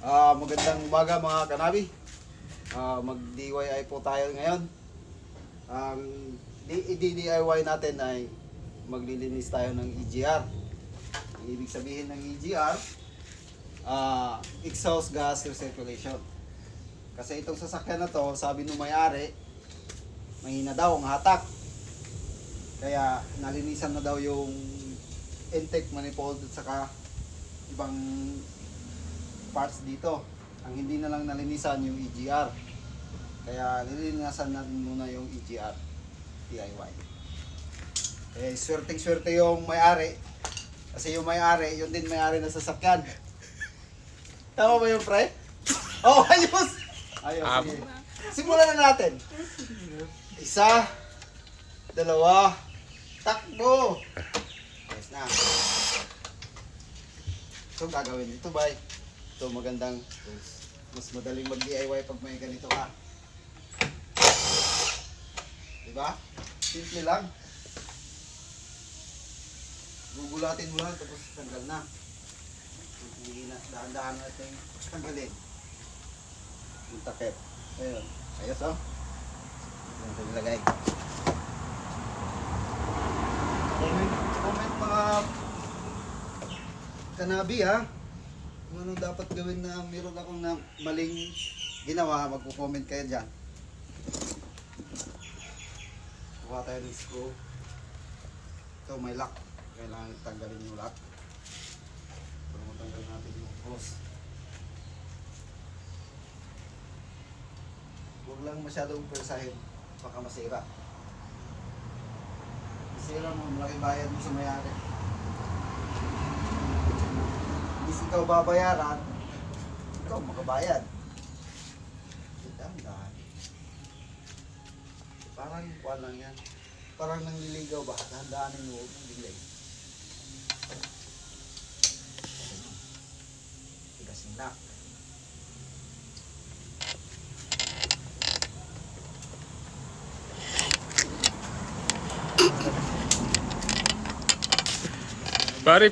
Magandang umaga mga kanabi. Mag-DIY po tayo ngayon. Ang DIY natin ay maglilinis tayo ng EGR. Ang ibig sabihin ng EGR, exhaust gas recirculation. Kasi itong sasakyan na to, sabi nung may-ari, mahina daw ang hatak. Kaya nalinisan na daw yung intake manifold at saka ibang parts dito. Ang hindi na lang nalinisan yung EGR. Kaya nilinisan natin muna yung EGR DIY. Swerteng-swerte yung may-ari. Kasi yung may-ari, yun din may-ari na sasakyan. Tama ba yung pre? Oh, ayos! Ayos, sige. Simulan na natin. 1, 2, takbo! Ayos na. Ito gagawin ito, bay. Ito magandang tools. Mas madaling mag-DIY pag may ganito ka. Diba? Simple lang. Gugulatin mo lang tapos tanggal na. Hindi na, dahan-dahan natin tanggalin. Yung takip. Ayun. Ayos oh. Yan ito nilagay. Comment mga kanabi ha. Kung ano dapat gawin na meron akong na maling ginawa, magko-comment kayo dyan. Kuha tayo ng screw. Ito may lock. Kailangan tanggalin yung lock. Para matanggal natin yung hose. Huwag lang masyadong persahin. Baka masira. Masira mo, malaki bayad mo sa may-ari. Hindi ikaw babayaran, ikaw makabayad. Dahan-dahan. Parang kuwan lang yan. Parang nangliligaw ba? Dahan-dahanin mo, huwag mong delay. Tigasin na. Pare,